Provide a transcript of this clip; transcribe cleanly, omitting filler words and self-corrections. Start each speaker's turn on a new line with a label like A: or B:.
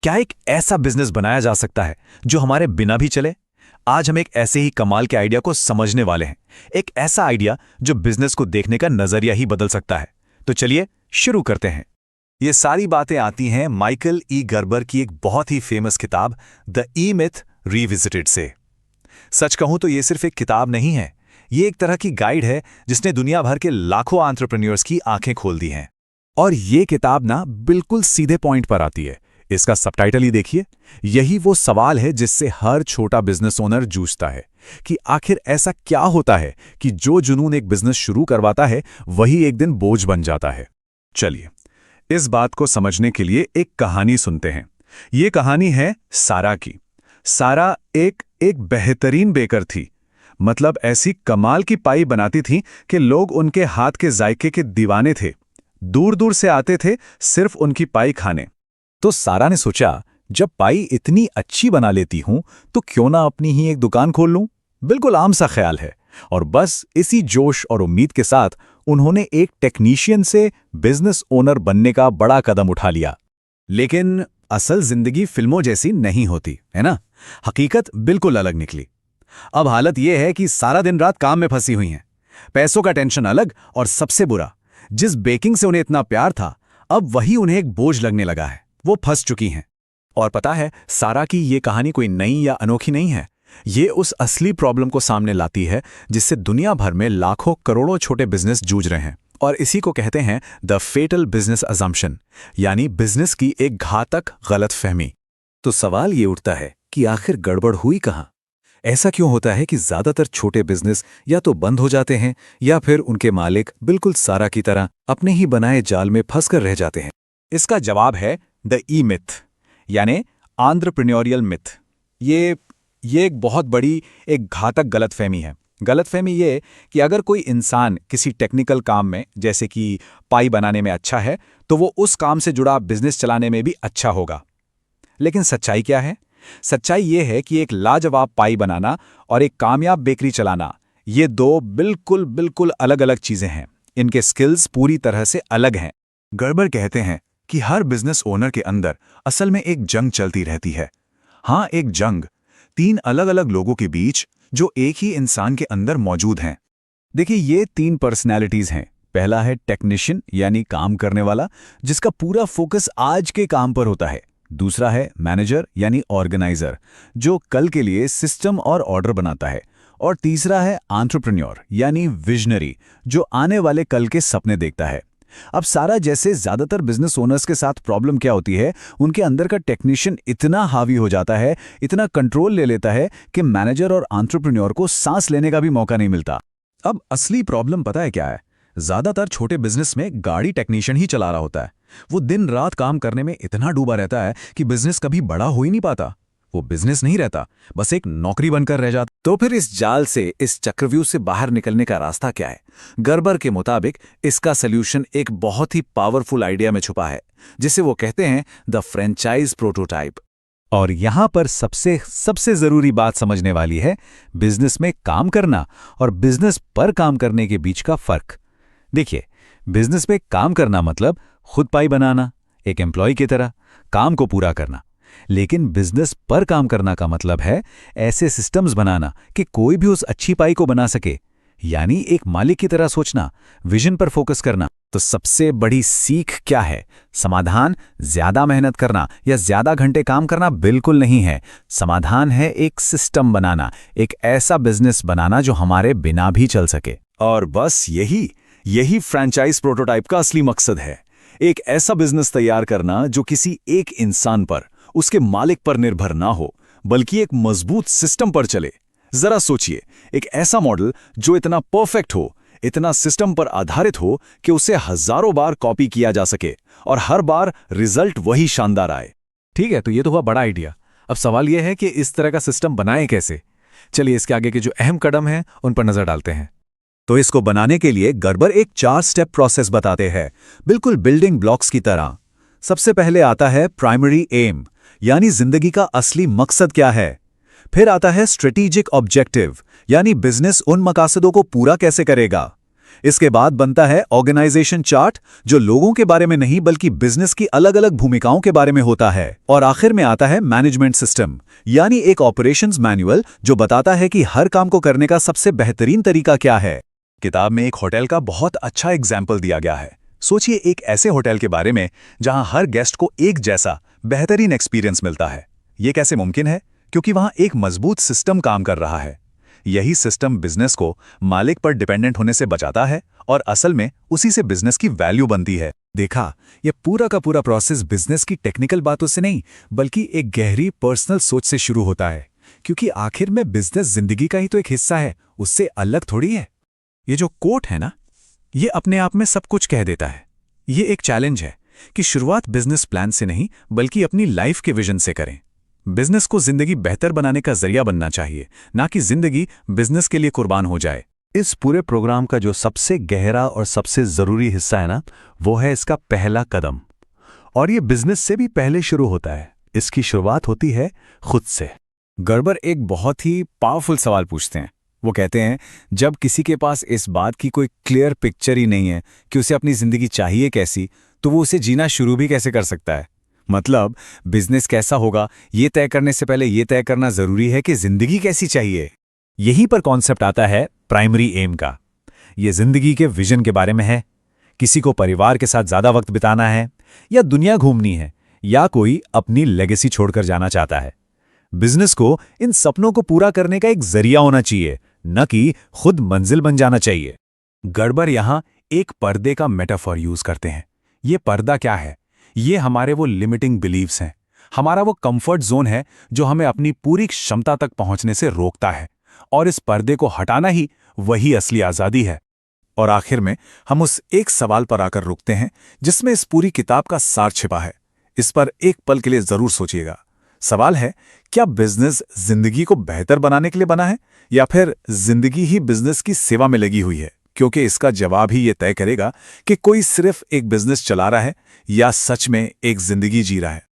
A: क्या एक ऐसा बिजनेस बनाया जा सकता है जो हमारे बिना भी चले? आज हम एक ऐसे ही कमाल के आइडिया को समझने वाले हैं। एक ऐसा आइडिया जो बिजनेस को देखने का नजरिया ही बदल सकता है। तो चलिए शुरू करते हैं। ये सारी बातें आती हैं माइकल ई गर्बर की एक बहुत ही फेमस किताब द ई मिथ रीविजिटेड से। सच कहूं तो ये सिर्फ एक किताब नहीं है, ये एक तरह की गाइड है जिसने दुनिया भर के लाखों एंटरप्रेन्योर्स की आंखें खोल दी हैं। और ये किताब ना बिल्कुल सीधे पॉइंट पर आती है। इसका सबटाइटल ही देखिए। यही वो सवाल है जिससे हर छोटा बिजनेस ओनर जूझता है कि आखिर ऐसा क्या होता है कि जो जुनून एक बिजनेस शुरू करवाता है वही एक दिन बोझ बन जाता है। चलिए इस बात को समझने के लिए एक कहानी सुनते हैं। ये कहानी है सारा की। सारा एक बेहतरीन बेकर थी। मतलब ऐसी कमाल की पाई बनाती थी कि लोग उनके हाथ के जायके के दीवाने थे। दूर दूर से आते थे सिर्फ उनकी पाई खाने। तो सारा ने सोचा, जब पाई इतनी अच्छी बना लेती हूं तो क्यों ना अपनी ही एक दुकान खोल लूं। बिल्कुल आम सा ख्याल है। और बस इसी जोश और उम्मीद के साथ उन्होंने एक टेक्नीशियन से बिजनेस ओनर बनने का बड़ा कदम उठा लिया। लेकिन असल जिंदगी फिल्मों जैसी नहीं होती है ना। हकीकत बिल्कुल अलग निकली। अब हालत यह है कि सारा दिन रात काम में फंसी हुई हैं। पैसों का टेंशन अलग, और सबसे बुरा, जिस बेकिंग से उन्हें इतना प्यार था अब वही उन्हें एक बोझ लगने लगा है। वो फंस चुकी हैं। और पता है, सारा की ये कहानी कोई नई या अनोखी नहीं है। ये उस असली प्रॉब्लम को सामने लाती है जिससे दुनिया भर में लाखों करोड़ों छोटे बिजनेस जूझ रहे हैं। और इसी को कहते हैं द फेटल बिजनेस अजम्पशन, यानी बिजनेस की एक घातक गलतफहमी। तो सवाल ये उठता है कि आखिर गड़बड़ हुई कहां? ऐसा क्यों होता है कि ज्यादातर छोटे बिजनेस या तो बंद हो जाते हैं या फिर उनके मालिक बिल्कुल सारा की तरह अपने ही बनाए जाल में फंसकर रह जाते हैं? इसका जवाब है द ई मिथ, यानी एंटरप्रेन्योरियल मिथ। ये एक बहुत बड़ी एक घातक गलतफहमी है। गलतफहमी ये कि अगर कोई इंसान किसी टेक्निकल काम में, जैसे कि पाई बनाने में अच्छा है, तो वो उस काम से जुड़ा बिजनेस चलाने में भी अच्छा होगा। लेकिन सच्चाई क्या है? सच्चाई ये है कि एक लाजवाब पाई बनाना और एक कामयाब बेकरी चलाना, ये दो बिल्कुल अलग अलग चीजें हैं। इनके स्किल्स पूरी तरह से अलग हैं। गर्बर कहते हैं कि हर बिजनेस ओनर के अंदर असल में एक जंग चलती रहती है। हाँ, एक जंग 3 अलग अलग लोगों के बीच जो एक ही इंसान के अंदर मौजूद हैं। देखिए, ये 3 पर्सनैलिटीज हैं। पहला है टेक्नीशियन, यानी काम करने वाला, जिसका पूरा फोकस आज के काम पर होता है। दूसरा है मैनेजर, यानी ऑर्गेनाइजर, जो कल के लिए सिस्टम और ऑर्डर बनाता है। और तीसरा है एंटरप्रेन्योर, यानी विजनरी, जो आने वाले कल के सपने देखता है। अब सारा जैसे ज्यादातर बिजनेस ओनर्स के साथ प्रॉब्लम क्या होती है, उनके अंदर का टेक्नीशियन इतना हावी हो जाता है, इतना कंट्रोल ले लेता है कि मैनेजर और एंटरप्रेन्योर को सांस लेने का भी मौका नहीं मिलता। अब असली प्रॉब्लम पता है क्या है? ज्यादातर छोटे बिजनेस में गाड़ी टेक्नीशियन ही चला रहा होता है। वो दिन रात काम करने में इतना डूबा रहता है कि बिजनेस कभी बड़ा हो ही नहीं पाता। वो बिजनेस नहीं रहता, बस एक नौकरी बनकर रह जाता। तो फिर इस जाल से, इस चक्रव्यूह से बाहर निकलने का रास्ता क्या है? गर्बर के मुताबिक इसका सल्यूशन एक बहुत ही पावरफुल आइडिया में छुपा है, जिसे वो कहते हैं द फ्रेंचाइज प्रोटोटाइप। और यहां पर सबसे जरूरी बात समझने वाली है बिजनेस में काम करना और बिजनेस पर काम करने के बीच का फर्क। देखिए, बिजनेस में काम करना मतलब खुद पाई बनाना, एक एम्प्लॉय की तरह काम को पूरा करना। लेकिन बिजनेस पर काम करना का मतलब है ऐसे सिस्टम्स बनाना कि कोई भी उस अच्छी पाई को बना सके, यानी एक मालिक की तरह सोचना, विजन पर फोकस करना। तो सबसे बड़ी सीख क्या है? समाधान ज्यादा मेहनत करना या ज्यादा घंटे काम करना बिल्कुल नहीं है। समाधान है एक सिस्टम बनाना, एक ऐसा बिजनेस बनाना जो हमारे बिना भी चल सके। और बस यही फ्रेंचाइज प्रोटोटाइप का असली मकसद है। एक ऐसा बिजनेस तैयार करना जो किसी एक इंसान पर, उसके मालिक पर निर्भर ना हो, बल्कि एक मजबूत सिस्टम पर चले। जरा सोचिए, एक ऐसा मॉडल जो इतना परफेक्ट हो, इतना सिस्टम पर आधारित हो कि उसे हजारों बार कॉपी किया जा सके और हर बार रिजल्ट वही शानदार आए। ठीक है, तो ये तो हुआ बड़ा आइडिया। अब सवाल यह है कि इस तरह का सिस्टम बनाएं कैसे? चलिए इसके आगे के जो अहम कदम हैं उन पर नजर डालते हैं। तो इसको बनाने के लिए गर्बर एक 4 स्टेप प्रोसेस बताते हैं, बिल्कुल बिल्डिंग ब्लॉक्स की तरह। सबसे पहले आता है प्राइमरी एम, यानी जिंदगी का असली मकसद क्या है। फिर आता है स्ट्रेटेजिक ऑब्जेक्टिव, यानी बिजनेस उन मकासदों को पूरा कैसे करेगा। इसके बाद बनता है ऑर्गेनाइजेशन चार्ट, जो लोगों के बारे में नहीं बल्कि बिजनेस की अलग अलग भूमिकाओं के बारे में होता है। और आखिर में आता है मैनेजमेंट सिस्टम, यानी एक ऑपरेशंस मैनुअल जो बताता है कि हर काम को करने का सबसे बेहतरीन तरीका क्या है। किताब में एक होटल का बहुत अच्छा एग्जाम्पल दिया गया है। सोचिए एक ऐसे होटल के बारे में जहां हर गेस्ट को एक जैसा बेहतरीन एक्सपीरियंस मिलता है। ये कैसे मुमकिन है? क्योंकि वहां एक मजबूत सिस्टम काम कर रहा है। यही सिस्टम बिजनेस को मालिक पर डिपेंडेंट होने से बचाता है और असल में उसी से बिजनेस की वैल्यू बनती है। देखा, यह पूरा का पूरा प्रोसेस बिजनेस की टेक्निकल बातों से नहीं बल्कि एक गहरी पर्सनल सोच से शुरू होता है, क्योंकि आखिर में बिजनेस जिंदगी का ही तो एक हिस्सा है, उससे अलग थोड़ी है। ये जो कोट है ना, ये अपने आप में सब कुछ कह देता है। ये एक चैलेंज है कि शुरुआत बिजनेस प्लान से नहीं बल्कि अपनी लाइफ के विजन से करें। बिजनेस को जिंदगी बेहतर बनाने का जरिया बनना चाहिए, ना कि जिंदगी बिजनेस के लिए कुर्बान हो जाए। इस पूरे प्रोग्राम का जो सबसे गहरा और सबसे जरूरी हिस्सा है ना, वो है इसका पहला कदम। और ये बिजनेस से भी पहले शुरू होता है। इसकी शुरुआत होती है खुद से। गर्बर एक बहुत ही पावरफुल सवाल पूछते हैं। वो कहते हैं, जब किसी के पास इस बात की कोई क्लियर पिक्चर ही नहीं है कि उसे अपनी जिंदगी चाहिए कैसी, तो वो उसे जीना शुरू भी कैसे कर सकता है। मतलब बिजनेस कैसा होगा ये तय करने से पहले ये तय करना जरूरी है कि जिंदगी कैसी चाहिए। यहीं पर कॉन्सेप्ट आता है प्राइमरी एम का। ये जिंदगी के विजन के बारे में है। किसी को परिवार के साथ ज्यादा वक्त बिताना है, या दुनिया घूमनी है, या कोई अपनी लेगेसी छोड़कर जाना चाहता है। बिजनेस को इन सपनों को पूरा करने का एक जरिया होना चाहिए, न कि खुद मंजिल बन जाना चाहिए। गड़बड़ यहां एक पर्दे का मेटाफर यूज करते हैं। ये पर्दा क्या है? ये हमारे वो लिमिटिंग बिलीव्स हैं, हमारा वो कंफर्ट जोन है जो हमें अपनी पूरी क्षमता तक पहुंचने से रोकता है। और इस पर्दे को हटाना ही वही असली आजादी है। और आखिर में हम उस एक सवाल पर आकर रुकते हैं जिसमें इस पूरी किताब का सार छिपा है। इस पर एक पल के लिए जरूर सोचिएगा। सवाल है, क्या बिजनेस जिंदगी को बेहतर बनाने के लिए बना है, या फिर जिंदगी ही बिजनेस की सेवा में लगी हुई है? क्योंकि इसका जवाब ही ये तय करेगा कि कोई सिर्फ एक बिजनेस चला रहा है या सच में एक जिंदगी जी रहा है।